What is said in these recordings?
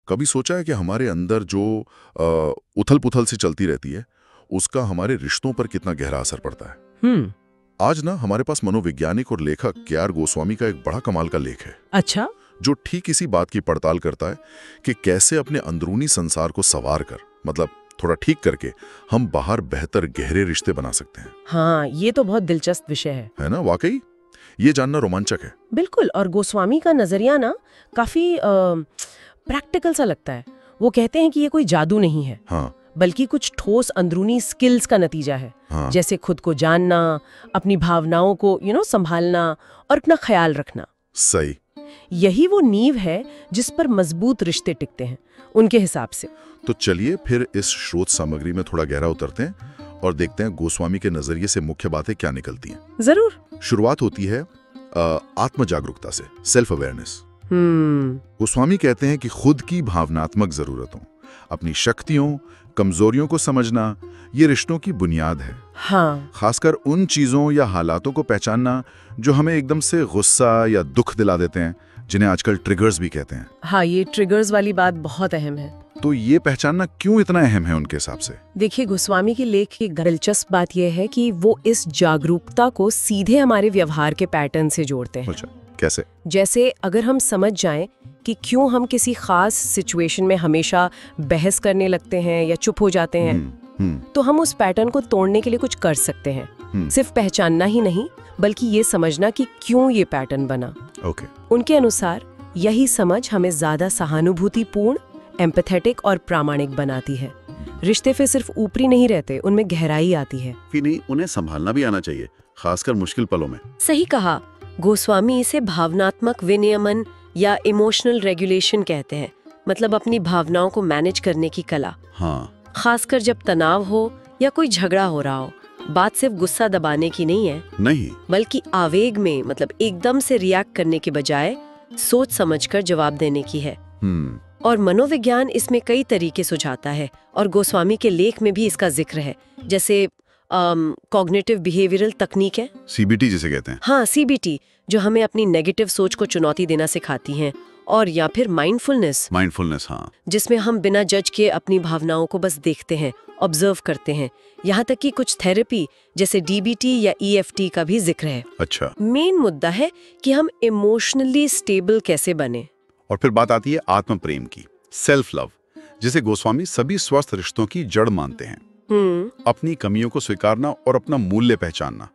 कभी सोचा है कि हमारे अंदर जो उथल-पुथल सी चलती रहती है, उसका हमारे रिश्तों पर कितना गहरा असर पड़ता है? आज ना हमारे पास मनोवैज्ञानिक और लेखक के.आर. गोस्वामी का एक बड़ा कमाल का लेख है। अच्छा। जो ठीक इसी बात की पड़ताल करता है कि कैसे अपने अंदरूनी संसार को संवार कर, मतलब थोड़ा ठीक करके, हम बाहर बेहतर गहरे रिश्ते बना सकते हैं। हाँ, ये तो बहुत दिलचस्प विषय है ना? वाकई ये जानना रोमांचक है। बिल्कुल। और गोस्वामी का नजरिया ना काफी प्रैक्टिकल सा लगता है। वो कहते हैं कि ये कोई जादू नहीं है, हाँ। बल्कि कुछ ठोस अंदरूनी स्किल्स का नतीजा है। हाँ। जैसे खुद को जानना, अपनी भावनाओं को संभालना और अपना ख्याल रखना। सही। यही वो नींव है जिस पर मजबूत रिश्ते टिकते हैं उनके हिसाब से। तो चलिए फिर इस स्रोत सामग्री में थोड़ा गहरा उतरते हैं और देखते हैं गोस्वामी के नजरिए से मुख्य बातें क्या निकलती हैं। जरूर। शुरुआत होती है आत्म जागरूकता से, सेल्फ अवेयरनेस। गोस्वामी कहते हैं कि खुद की भावनात्मक जरूरतों, अपनी शक्तियों, कमजोरियों को समझना, ये रिश्तों की बुनियाद है। हाँ। खासकर उन चीजों या हालातों को पहचानना जो हमें एकदम से गुस्सा या दुख दिला देते हैं, जिन्हें आजकल ट्रिगर्स भी कहते हैं। हाँ, ये ट्रिगर्स वाली बात बहुत अहम है। तो ये पहचानना क्यों इतना अहम है उनके हिसाब से? देखिए, गोस्वामी के लेख की दिलचस्प बात यह है कि वो इस जागरूकता को सीधे हमारे व्यवहार के पैटर्न से जोड़ते हैं। अच्छा, कैसे? जैसे अगर हम समझ जाएं कि क्यों हम किसी खास सिचुएशन में हमेशा बहस करने लगते हैं या चुप हो जाते हैं, तो हम उस पैटर्न को तोड़ने के लिए कुछ कर सकते हैं। सिर्फ पहचानना ही नहीं, बल्कि ये समझना कि क्यों ये पैटर्न बना। उनके अनुसार यही समझ हमें ज्यादा सहानुभूतिपूर्ण, एम्पैथेटिक और प्रामाणिक बनाती है। रिश्ते फिर सिर्फ ऊपरी नहीं रहते, उनमें गहराई आती है। नहीं, उन्हें संभालना भी आना चाहिए, खासकर मुश्किल पलों में। सही कहा। गोस्वामी इसे भावनात्मक विनियमन या इमोशनल रेगुलेशन कहते हैं, मतलब अपनी भावनाओं को मैनेज करने की कला। हाँ। खासकर जब तनाव हो या कोई झगड़ा हो रहा हो। बात सिर्फ गुस्सा दबाने की नहीं है, नहीं, बल्कि आवेग में, मतलब एकदम से रिएक्ट करने के बजाय सोच समझकर जवाब देने की है। और मनोविज्ञान इसमें कई तरीके सुझाता है, और गोस्वामी के लेख में भी इसका जिक्र है। जैसे कॉग्निटिव बिहेवियरल तकनीक है, CBT जिसे कहते हैं। हाँ, CBT, जो हमें अपनी नेगेटिव सोच को चुनौती देना सिखाती हैं। और या फिर माइंडफुलनेस, हाँ, जिसमें हम बिना जज के अपनी भावनाओं को बस देखते हैं, ऑब्जर्व करते हैं। यहाँ तक कि कुछ थेरेपी जैसे DBT या EFT का भी जिक्र है। अच्छा। मेन मुद्दा है कि हम इमोशनली स्टेबल कैसे बने। और फिर बात आती है आत्म प्रेम की, सेल्फ लव, जिसे गोस्वामी सभी स्वस्थ रिश्तों की जड़ मानते हैं। अपनी कमियों को स्वीकारना और अपना मूल्य पहचानना।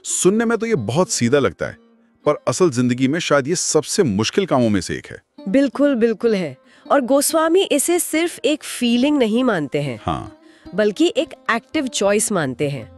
सुनने में तो ये बहुत सीधा लगता है, पर असल जिंदगी में शायद ये सबसे मुश्किल कामों में से एक है। बिल्कुल बिल्कुल है। और गोस्वामी इसे सिर्फ एक फीलिंग नहीं मानते हैं, हाँ, बल्कि एक एक्टिव चॉइस मानते हैं।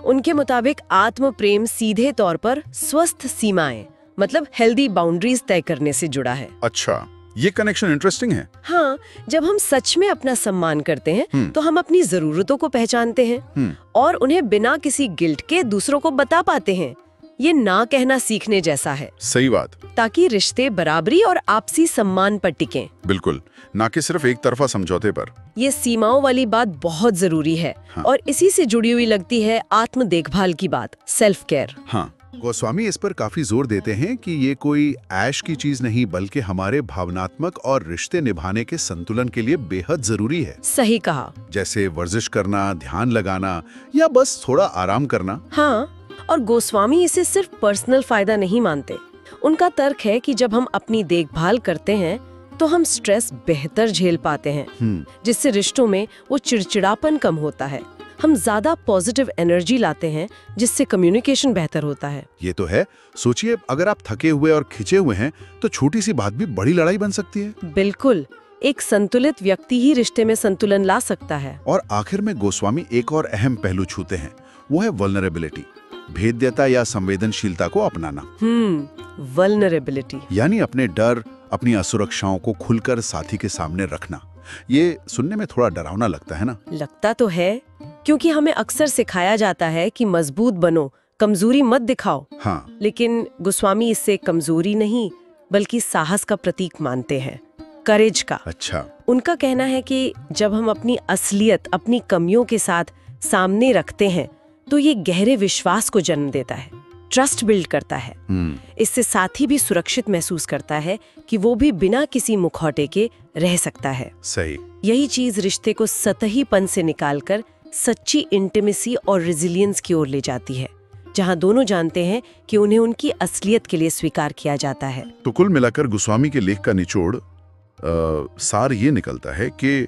उनके मुताबिक आत्म प्रेम सीधे तौर पर स्वस्थ सीमाएं, मतलब हेल्दी बाउंड्रीज तय करने से जुड़ा है। अच्छा, ये कनेक्शन इंटरेस्टिंग है। हाँ, जब हम सच में अपना सम्मान करते हैं तो हम अपनी जरूरतों को पहचानते हैं और उन्हें बिना किसी गिल्ट के दूसरों को बता पाते हैं। ये ना कहना सीखने जैसा है। सही बात। ताकि रिश्ते बराबरी और आपसी सम्मान पर टिकें। बिल्कुल, ना कि सिर्फ एक तरफा समझौते पर। ये सीमाओं वाली बात बहुत जरूरी है। हाँ। और इसी से जुड़ी हुई लगती है आत्म देखभाल की बात, सेल्फ केयर। हाँ। गोस्वामी इस पर काफी जोर देते हैं कि ये कोई ऐश की चीज नहीं, बल्कि हमारे भावनात्मक और रिश्ते निभाने के संतुलन के लिए बेहद जरूरी है। सही कहा। जैसे वर्जिश करना, ध्यान लगाना या बस थोड़ा आराम करना। हाँ, और गोस्वामी इसे सिर्फ पर्सनल फायदा नहीं मानते। उनका तर्क है कि जब हम अपनी देखभाल करते हैं तो हम स्ट्रेस बेहतर झेल पाते हैं, जिससे रिश्तों में वो चिड़चिड़ापन कम होता है। हम ज्यादा पॉजिटिव एनर्जी लाते हैं, जिससे कम्युनिकेशन बेहतर होता है। ये तो है। सोचिए, अगर आप थके हुए और खिंचे हुए हैं तो छोटी सी बात भी बड़ी लड़ाई बन सकती है। बिल्कुल, एक संतुलित व्यक्ति ही रिश्ते में संतुलन ला सकता है। और आखिर में गोस्वामी एक और अहम पहलू छूते हैं, वो है वल्नरेबिलिटी, भेद्यता या संवेदनशीलता को अपनाना। वल्नरेबिलिटी यानी अपने डर, अपनी असुरक्षाओं को खुलकर साथी के सामने रखना। ये सुनने में थोड़ा डरावना लगता है ना? लगता तो है, क्योंकि हमें अक्सर सिखाया जाता है कि मजबूत बनो, कमजोरी मत दिखाओ। हाँ। लेकिन गोस्वामी इससे कमजोरी नहीं, बल्कि साहस का प्रतीक मानते हैं, करेज का। अच्छा। उनका कहना है कि जब हम अपनी असलियत, अपनी कमियों के साथ सामने रखते हैं तो ये गहरे विश्वास को जन्म देता है। ट्रस्ट बिल्ड करता है। इससे साथी भी सुरक्षित महसूस करता है कि वो भी बिना किसी मुखौटे के रह सकता है। सही। यही चीज रिश्ते को सतहीपन से निकालकर सच्ची इंटीमेसी और रेजिलियंस की ओर ले जाती है, जहां दोनों जानते हैं कि उन्हें उनकी असलियत के लिए स्वीकार किया जाता है। तो कुल मिलाकर गोस्वामी के लेख का निचोड़ सार ये निकलता है कि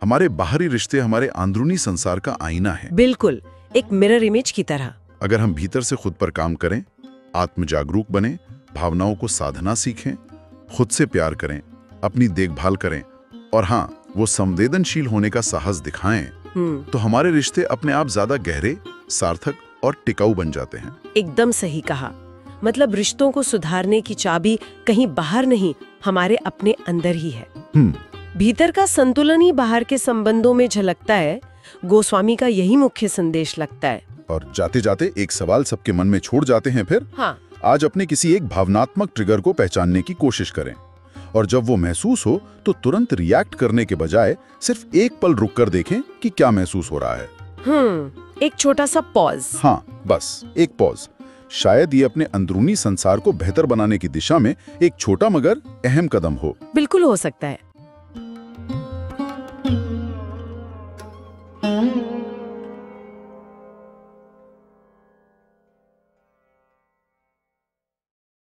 हमारे बाहरी रिश्ते हमारे अंदरूनी संसार का आईना है। बिल्कुल, एक मिरर इमेज की तरह। अगर हम भीतर से खुद पर काम करें, आत्म जागरूक बने, भावनाओं को साधना सीखें, खुद से प्यार करें, अपनी देखभाल करें और हाँ, वो संवेदनशील होने का साहस दिखाएं, तो हमारे रिश्ते अपने आप ज्यादा गहरे, सार्थक और टिकाऊ बन जाते हैं। एकदम सही कहा। मतलब रिश्तों को सुधारने की चाबी कहीं बाहर नहीं, हमारे अपने अंदर ही है। भीतर का संतुलन ही बाहर के संबंधों में झलकता है। गोस्वामी का यही मुख्य संदेश लगता है। और जाते जाते एक सवाल सबके मन में छोड़ जाते हैं फिर। हाँ। आज अपने किसी एक भावनात्मक ट्रिगर को पहचानने की कोशिश करें और जब वो महसूस हो तो तुरंत रिएक्ट करने के बजाय सिर्फ एक पल रुक कर देखें कि क्या महसूस हो रहा है। एक छोटा सा पॉज। हाँ, बस एक पॉज। शायद ये अपने अंदरूनी संसार को बेहतर बनाने की दिशा में एक छोटा मगर अहम कदम हो। बिल्कुल हो सकता है।